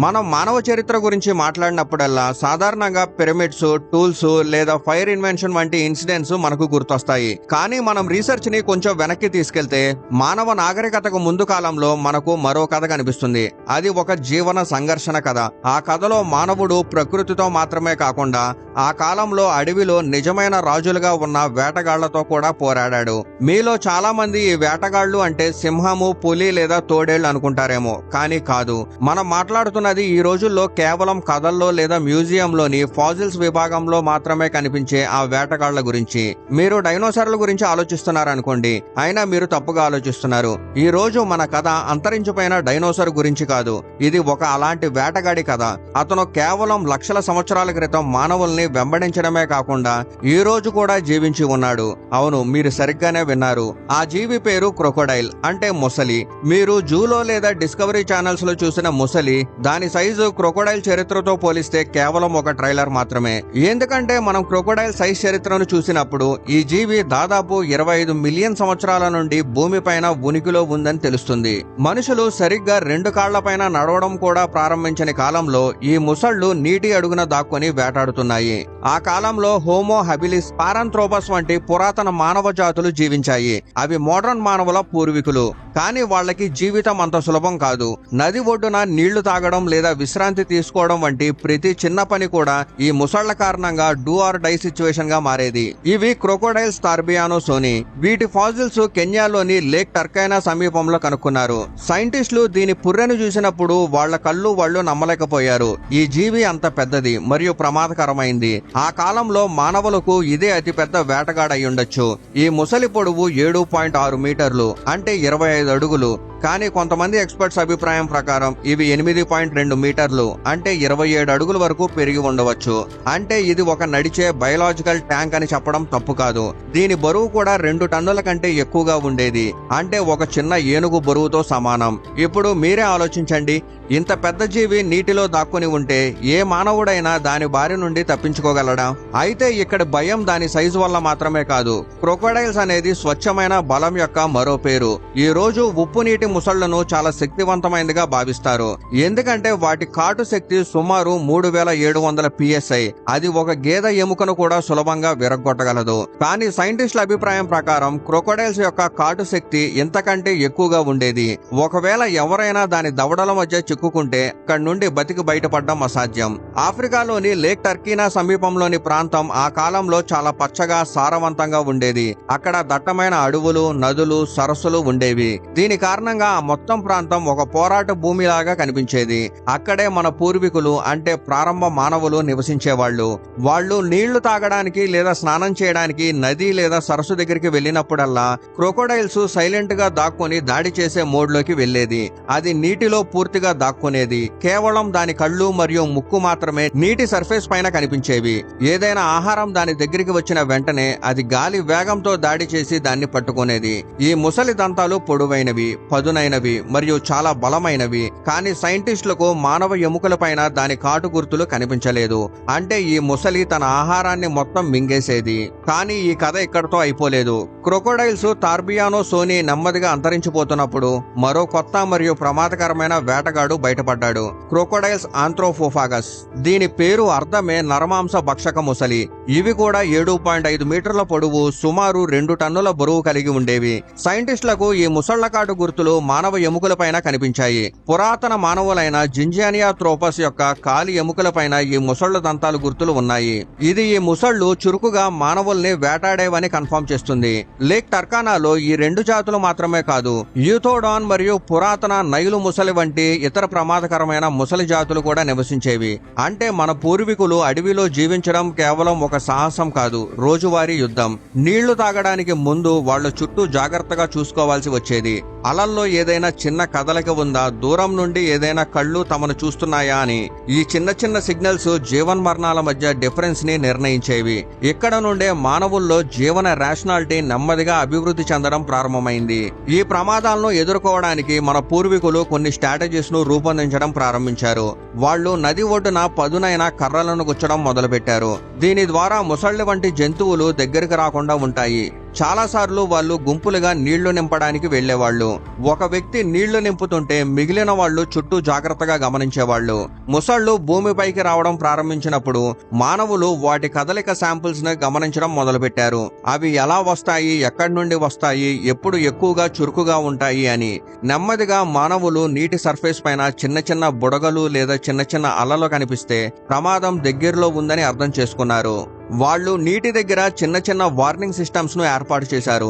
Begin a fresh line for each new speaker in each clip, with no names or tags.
మనం మానవ చరిత్ర గురించి మాట్లాడినప్పుడల్లా సాధారణంగా పిరమిడ్స్, టూల్స్ లేదా ఫైర్ ఇన్వెన్షన్ వంటి ఇన్సిడెంట్స్ మనకు గుర్తొస్తాయి. కానీ మనం రీసెర్చ్ ని కొంచెం వెనక్కి తీసుకెళ్తే మానవ నాగరికతకు ముందు కాలంలో మనకు మరో కథ కనిపిస్తుంది. అది ఒక జీవన సంఘర్షణ కథ. ఆ కథలో మానవుడు ప్రకృతితో మాత్రమే కాకుండా ఆ కాలంలో అడవిలో నిజమైన రాజులుగా ఉన్న వేటగాళ్లతో కూడా పోరాడాడు. మీలో చాలా మంది ఈ వేటగాళ్లు అంటే సింహము, పులి లేదా తోడేళ్లు అనుకుంటారేమో, కానీ కాదు. మనం మాట్లాడుతున్నది ఈ రోజుల్లో కేవలం కథల్లో లేదా మ్యూజియంలోని ఫాజిల్స్ విభాగంలో మాత్రమే కనిపించే ఆ వేటగాళ్ల గురించి. మీరు డైనోసార్ల గురించి ఆలోచిస్తున్నారనుకోండి, అయినా మీరు తప్పుగా ఆలోచిస్తున్నారు. ఈ రోజు మన కథ అంతరించిపోయిన డైనోసార్ గురించి కాదు. ఇది ఒక అలాంటి వేటగాడి కథ. అతను కేవలం లక్షల సంవత్సరాల క్రితం మానవుల్ని వెంబడించడమే కాకుండా ఈ రోజు కూడా జీవించి ఉన్నాడు. అవును, మీరు సరిగ్గానే విన్నారు. ఆ జీవి పేరు క్రొకోడైల్, అంటే ముసలి. మీరు జూలో లేదా డిస్కవరీ ఛానల్స్ లో చూసిన ముసలి, దాని సైజు క్రొకోడైల్ చరిత్రతో పోలిస్తే కేవలం ఒక ట్రైలర్ మాత్రమే. ఎందుకంటే మనం క్రొకోడైల్ సైజ్ చరిత్రను చూసినప్పుడు ఈ జీవి దాదాపు 25 మిలియన్ సంవత్సరాల నుండి భూమిపైన ఉనికిలో ఉందని తెలుస్తుంది. మనుషులు సరిగ్గా 2 కాళ్లపైన నడవడం కూడా ప్రారంభించని కాలంలో ఈ ముసళ్లు నీటి అడుగున దాక్కుని వేటాడుతున్నాయి. ఆ కాలంలో హోమో హబిలిస్, పారాంథ్రోపస్ వంటి పురాతన మానవ జాతులు జీవించాయి. అవి మోడర్న్ మానవుల పూర్వీకులు. కానీ వాళ్ళకి జీవితం అంత సులభం కాదు. నది ఒడ్డున నీళ్లు తాగడం లేదా విశ్రాంతి తీసుకోవడం వంటి ప్రతి చిన్న పని కూడా ఈ ముసళ్ల కారణంగా డూ ఆర్ డై సిచ్యువేషన్ గా మారేది. ఇవి క్రొకోడైల్స్ టార్బియానోసోని. వీటి ఫాజిల్స్ కెన్యాలోని లేక్ టర్కైనా సమీపంలో కనుక్కున్నారు. సైంటిస్టులు దీని పుర్రెను చూసినప్పుడు వాళ్ళ కళ్ళు వాళ్ళు నమ్మలేకపోయారు. ఈ జీవి అంత పెద్దది మరియు ప్రమాదకరమైంది. ఆ కాలంలో మానవులకు ఇదే అతిపెద్ద వేటగాడయ్యుండొచ్చు. ఈ ముసలి పొడవు 7.6 మీటర్లు, అంటే 25 అడుగులు. కానీ కొంతమంది ఎక్స్పర్ట్స్ అభిప్రాయం ప్రకారం ఇవి 8.2 మీటర్లు, అంటే 27 అడుగుల వరకు పెరిగి ఉండవచ్చు. అంటే ఇది ఒక నడిచే బయోలాజికల్ ట్యాంక్ అని చెప్పడం తప్పు కాదు. దీని బరువు కూడా 2 టన్నుల కంటే ఎక్కువగా ఉండేది, అంటే ఒక చిన్న ఏనుగు బరువుతో సమానం. ఇప్పుడు మీరే ఆలోచించండి, ఇంత పెద్ద జీవి నీటిలో దాక్కుని ఉంటే ఏ మానవుడైనా దాని బారి నుండి తప్పించుకోగలడా? అయితే ఇక్కడ భయం దాని సైజు వల్ల మాత్రమే కాదు. క్రొకోడైల్స్ అనేది స్వచ్ఛమైన బలం యొక్క మరో పేరు. ఈ రోజు ఉప్పు నీటి ముసళ్లను చాలా శక్తివంతమైనదిగా భావిస్తారు. ఎందుకంటే వాటి కాటు శక్తి సుమారు 3700 PSI. అది ఒక గేదె ఎముకను కూడా సులభంగా విరగ్గొట్టగలదు. కానీ సైంటిస్టుల అభిప్రాయం ప్రకారం క్రొకోడైల్స్ యొక్క కాటు శక్తి ఇంతకంటే ఎక్కువగా ఉండేది. ఒకవేళ ఎవరైనా దాని దవడల మధ్య చిక్కుకుంటే అక్కడి నుండి బతికి బయటపడడం అసాధ్యం. ఆఫ్రికాలోని లేక్ టర్కీనా సమీపంలోని ప్రాంతం ఆ కాలంలో చాలా పచ్చగా, సారవంతంగా ఉండేది. అక్కడ దట్టమైన అడవులు, నదులు, సరస్సులు ఉండేవి. దీని కారణంగా ఆ మొత్తం ప్రాంతం ఒక పోరాట భూమిలాగా కనిపించేది. అక్కడే మన పూర్వీకులు, అంటే ప్రారంభ మానవులు నివసించేవాళ్లు. వాళ్ళు నీళ్లు తాగడానికి లేదా స్నానం చేయడానికి నది లేదా సరస్సు దగ్గరికి వెళ్ళినప్పుడల్లా క్రొకోడైల్స్ సైలెంట్ గా దాక్కుని దాడి చేసే మోడ్ లోకి వెళ్లేది. అది నీటిలో పూర్తిగా దాక్కునేది. కేవలం దాని కళ్ళు మరియు ముక్కు మాత్రమే నీటి సర్ఫేస్ పైన కనిపించేవి. ఏదైనా ఆహారం దాని దగ్గరికి వచ్చిన వెంటనే అది గాలి వేగంతో దాడి చేసి దాన్ని పట్టుకునేది. ఈ ముసలి దంతాలు పొడవైనవి, పదునైనవి మరియు చాలా బలమైనవి. కానీ సైంటిస్టులకు మానవ ఎముకల పైన దాని కాటు గుర్తులు కనిపించలేదు. అంటే ఈ ముసలి తన ఆహారాన్ని మొత్తం మింగేసేది. కానీ ఈ కథ ఇక్కడతో అయిపోలేదు. క్రొకోడైల్స్ టార్బియానోసోని నెమ్మదిగా అంతరించిపోతున్నప్పుడు మరో కొత్త మరియు ప్రమాదకరమైన వేటగాడు బయటపడ్డాడు. క్రొకోడైల్స్ ఆంథ్రోపోఫాగస్. దీని పేరు అర్థమే నరమాంస భక్షక ముసలి. ఇవి కూడా 7.5 మీటర్ల పొడవు, సుమారు 2 టన్నుల బరువు కలిగి ఉండేవి. సైంటిస్టులకు ఈ ముసళ్ల కాటు గుర్తులు మానవ ఎముకలపైన కనిపించాయి. పురాతన మానవులైన జింజియానియాథ్రోపస్ యొక్క కాలి ఎముకలపైన ఈ ముసళ్ల దంతాలు గుర్తులు ఉన్నాయి. ఇది ఈ ముసళ్లు చురుకుగా మానవుల్ని వేటాడేవని కన్ఫర్మ్ చేస్తుంది. లేక్ టర్కానాలో ఈ 2 జాతులు మాత్రమే కాదు, యూథోడాన్ మరియు పురాతన నైలు ముసలి వంటి ఇతర ప్రమాదకరమైన ముసలి జాతులు కూడా నివసించేవి. అంటే మన పూర్వీకులు అడవిలో జీవించడం కేవలం ఒక సాహసం కాదు, రోజువారీ యుద్ధం. నీళ్లు తాగడానికి ముందు వాళ్ళ చుట్టూ జాగ్రత్తగా చూసుకోవాల్సి వచ్చేది. అలల్లో ఏదైనా చిన్న కదలిక ఉందా, దూరం నుండి ఏదైనా కళ్ళు తమను చూస్తున్నాయా అని. ఈ చిన్న చిన్న సిగ్నల్స్ జీవన్మరణాల మధ్య డిఫరెన్స్ ని నిర్ణయించేవి. ఇక్కడ నుండే మానవుల్లో జీవన రేషనాలిటీ నెమ్మదిగా అభివృద్ధి చెందడం ప్రారంభమైంది. ఈ ప్రమాదాలను ఎదుర్కోవడానికి మన పూర్వీకులు కొన్ని స్ట్రాటజీస్ ను రూపొందించడం ప్రారంభించారు. వాళ్ళు నది ఒడ్డున పదునైన కర్రలను గుచ్చడం మొదలుపెట్టారు. దీని ద్వారా ముసళ్ల వంటి జంతువులు దగ్గరికి రాకుండా ఉంటాయి. చాలా సార్లు వాళ్ళు గుంపులుగా నీళ్లు నింపడానికి వెళ్లేవాళ్ళు. ఒక వ్యక్తి నీళ్లు నింపుతుంటే మిగిలిన వాళ్ళు చుట్టూ జాగ్రత్తగా గమనించేవాళ్ళు. ముసళ్ళు భూమిపైకి రావడం ప్రారంభించినప్పుడు మానవులు వాటి కదలిక శాంపిల్స్ ని గమనించడం మొదలుపెట్టారు. అవి ఎలా వస్తాయి, ఎక్కడి నుండి వస్తాయి, ఎప్పుడు ఎక్కువగా చురుకుగా ఉంటాయి అని. నెమ్మదిగా మానవులు నీటి సర్ఫేస్ పైన చిన్న చిన్న బుడగలు లేదా చిన్న చిన్న అలలు కనిపిస్తే ప్రమాదం దగ్గరలో ఉందని అర్థం చేసుకున్నారు. వాళ్ళు నీటి దగ్గర చిన్న చిన్న వార్నింగ్ సిస్టమ్స్ ను ఏర్పాటు చేశారు.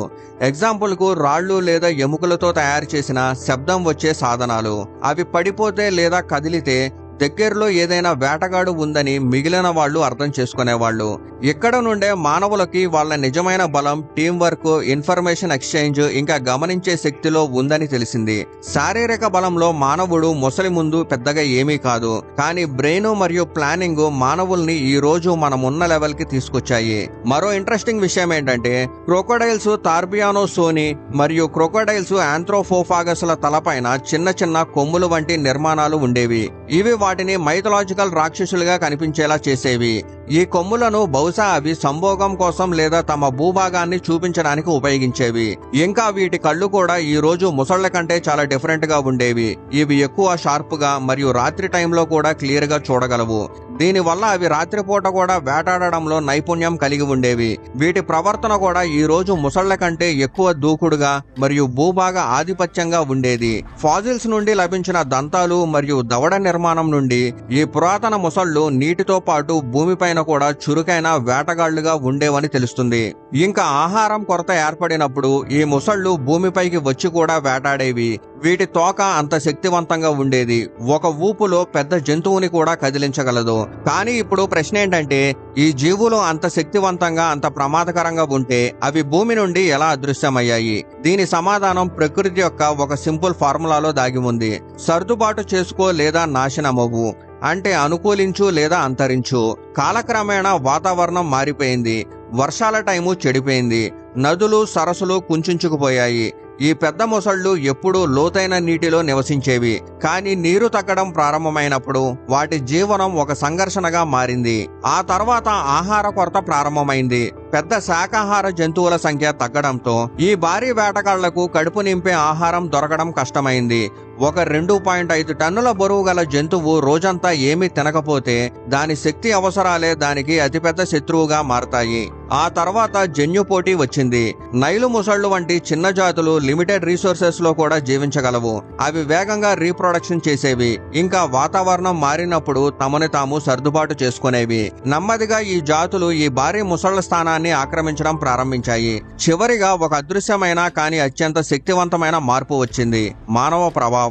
ఎగ్జాంపుల్ కు రాళ్లు లేదా ఎముకలతో తయారు చేసిన శబ్దం వచ్చే సాధనాలు. అవి పడిపోతే లేదా కదిలితే దగ్గరలో ఏదైనా వేటగాడు ఉందని మిగిలిన వాళ్ళు అర్థం చేసుకునేవాళ్ళు. ఇక్కడ నుండే మానవులకి వాళ్ళ నిజమైన బలం, టీం వర్క్, ఇన్ఫర్మేషన్ ఎక్స్చేంజ్, ఇంకా గమనించే శక్తిలో ఉందని తెలిసింది. శారీరక బలంలో మానవుడు ముసలి ముందు పెద్దగా ఏమీ కాదు, కానీ బ్రెయిన్ మరియు ప్లానింగ్ మానవుల్ని ఈ రోజు మనమున్న లెవెల్ కి తీసుకొచ్చాయి. మరో ఇంట్రెస్టింగ్ విషయం ఏంటంటే క్రొకోడైల్స్ టార్బియానోసోని మరియు క్రొకోడైల్స్ ఆంథ్రోపోఫాగస్ ల తలపైన చిన్న చిన్న కొమ్ములు వంటి నిర్మాణాలు ఉండేవి. ఇవి వాటిని మైథలాజికల్ రాక్షసులుగా కనిపించేలా చేసేవి. ఈ కొమ్ములను బహుశా అవి సంభోగం కోసం లేదా తమ భూభాగాన్ని చూపించడానికి ఉపయోగించేవి. ఇంకా వీటి కళ్ళు కూడా ఈ రోజు ముసళ్ల కంటే చాలా డిఫరెంట్ గా ఉండేవి. ఇవి ఎక్కువ షార్ప్ గా మరియు రాత్రి టైంలో కూడా క్లియర్ గా చూడగలవు. దీనివల్ల అవి రాత్రిపూట కూడా వేటాడడంలో నైపుణ్యం కలిగి ఉండేవి. వీటి ప్రవర్తన కూడా ఈ రోజు ముసళ్ల కంటే ఎక్కువ దూకుడుగా మరియు భూభాగ ఆధిపత్యంగా ఉండేది. ఫాజిల్స్ నుండి లభించిన దంతాలు మరియు దవడ నిర్మాణం నుండి ఈ పురాతన ముసళ్ళు నీటితో పాటు భూమిపైన కూడా చురుకైన వేటగాళ్లుగా ఉండేవని తెలుస్తుంది. ఇంకా ఆహారం కొరత ఏర్పడినప్పుడు ఈ ముసళ్ళు భూమిపైకి వచ్చి కూడా వేటాడేవి. వీటి తోక అంత శక్తివంతంగా ఉండేది, ఒక ఊపులో పెద్ద జంతువుని కూడా కదిలించగలదు. కానీ ఇప్పుడు ప్రశ్న ఏంటంటే, ఈ జీవులు అంత శక్తివంతంగా, అంత ప్రమాదకరంగా ఉంటే అవి భూమి నుండి ఎలా అదృశ్యమయ్యాయి? దీని సమాధానం ప్రకృతి యొక్క ఒక సింపుల్ ఫార్ములాలో దాగి ఉంది. సర్దుబాటు చేసుకో లేదా నాశనమవ్వు, అంటే అనుకూలించు లేదా అంతరించు. కాలక్రమేణా వాతావరణం మారిపోయింది, వర్షాల టైము చెడిపోయింది, నదులు సరస్సులు కుంచుకుపోయాయి. ఈ పెద్ద మొసళ్ళు ఎప్పుడూ లోతైన నీటిలో నివసించేవి, కానీ నీరు తగ్గడం ప్రారంభమైనప్పుడు వాటి జీవనం ఒక సంఘర్షణగా మారింది. ఆ తర్వాత ఆహార కొరత ప్రారంభమైంది. పెద్ద శాకాహార జంతువుల సంఖ్య తగ్గడంతో ఈ భారీ వేటగాళ్లకు కడుపు నింపే ఆహారం దొరకడం కష్టమైంది. ఒక 2.5 టన్నుల బరువు గల జంతువు రోజంతా ఏమీ తినకపోతే దాని శక్తి అవసరాలే దానికి అతిపెద్ద శత్రువుగా మారతాయి. ఆ తర్వాత జన్యు పోటీ వచ్చింది. నైలు ముసళ్ళు వంటి చిన్న జాతులు లిమిటెడ్ రిసోర్సెస్ లో కూడా జీవించగలవు. అవి వేగంగా రీప్రొడక్షన్ చేసేవి, ఇంకా వాతావరణం మారినప్పుడు తమని తాము సర్దుబాటు చేసుకునేవి. నెమ్మదిగా ఈ జాతులు ఈ భారీ ముసళ్ల స్థానాన్ని ఆక్రమించడం ప్రారంభించాయి. చివరిగా ఒక అదృశ్యమైన కానీ అత్యంత శక్తివంతమైన మార్పు వచ్చింది: మానవ ప్రభావం.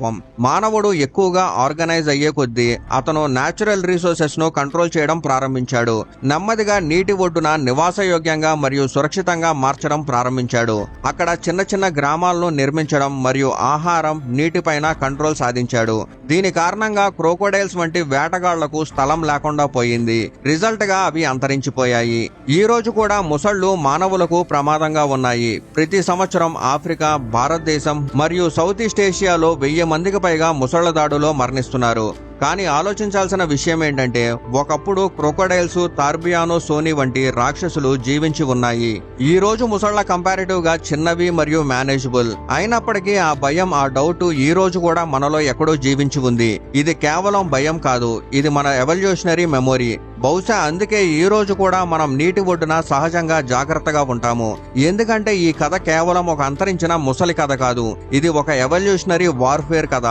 మానవుడు ఎక్కువగా ఆర్గనైజ్ అయ్యే కొద్దీ అతను న్యాచురల్ రిసోర్సెస్ ను కంట్రోల్ చేయడం ప్రారంభించాడు. నెమ్మదిగా నీటి ఒడ్డున నివాసయోగ్యంగా మరియు సురక్షితంగా మార్చడం ప్రారంభించాడు. అక్కడ చిన్న చిన్న గ్రామాలను నిర్మించడం మరియు ఆహారం, నీటిపైన కంట్రోల్ సాధించాడు. దీని కారణంగా క్రోకోడైల్స్ వంటి వేటగాళ్లకు స్థలం లేకుండా పోయింది. రిజల్ట్ గా అవి అంతరించిపోయాయి. ఈ రోజు కూడా ముసళ్ళు మానవులకు ప్రమాదంగా ఉన్నాయి. ప్రతి సంవత్సరం ఆఫ్రికా, భారతదేశం మరియు సౌత్ ఈస్ట్ ఏషియాలో 1000 మందికి పైగా ముసళ్ల దాడులో మరణిస్తున్నారు. కానీ ఆలోచించాల్సిన విషయం ఏంటంటే, ఒకప్పుడు క్రొకోడైల్స్, టార్బియానోసోని వంటి రాక్షసులు జీవించి ఉన్నాయి. ఈ రోజు ముసళ్ల కంపారిటివ్ గా చిన్నవి మరియు మేనేజబుల్. అయినప్పటికీ ఆ భయం, ఆ డౌట్ ఈ రోజు కూడా మనలో ఎక్కడో జీవించి ఉంది. ఇది కేవలం భయం కాదు, ఇది మన ఎవల్యూషనరీ మెమొరీ. బహుశా అందుకే ఈ రోజు కూడా మనం నీటి ఒడ్డున సహజంగా జాగ్రత్తగా ఉంటాము. ఎందుకంటే ఈ కథ కేవలం ఒక అంతరించిన ముసలి కథ కాదు, ఇది ఒక ఎవల్యూషనరీ వార్ఫేర్ కథ.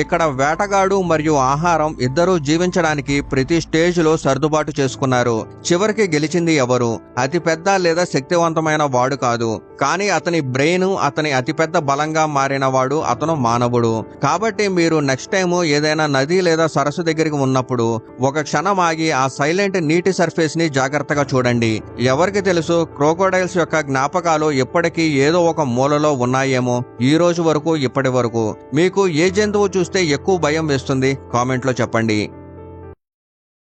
ఇక్కడ వేటగాడు మరియు ఆహారం ఇద్దరూ జీవించడానికి ప్రతి స్టేజ్ లో సర్దుబాటు చేసుకున్నారు. చివరికి గెలిచింది ఎవరు? అతి పెద్ద లేదా శక్తివంతమైన వాడు కాదు, కానీ అతని బ్రెయిన్, అతని అతిపెద్ద బలంగా మారిన వాడు అతను మానవుడు. కాబట్టి మీరు నెక్స్ట్ టైం ఏదైనా నది లేదా సరస్సు దగ్గరికి ఉన్నప్పుడు ఒక క్షణం ఆగి ఆ సైలెంట్ నీటి సర్ఫేస్ ని జాగ్రత్తగా చూడండి. ఎవరికి తెలుసు, క్రోకోడైల్స్ యొక్క జ్ఞాపకాలు ఎప్పటికీ ఏదో ఒక మూలలో ఉన్నాయేమో. ఈ రోజు వరకు, ఇప్పటి వరకు మీకు ఏ జంతువు చూస్తే ఎక్కువ భయం వేస్తుంది? కామెంట్ లో చెప్పండి.